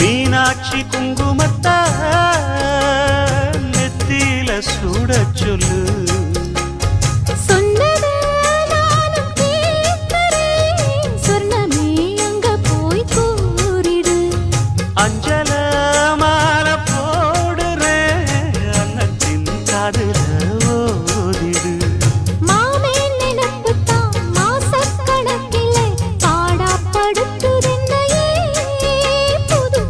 மீனாட்சி குங்குமத்த நெத்தியில சூட சொல்லு. சொன்னதை நானும் கேட்கிறேன். சொர்ணமே அங்க போய் கூறிடு. அஞ்ச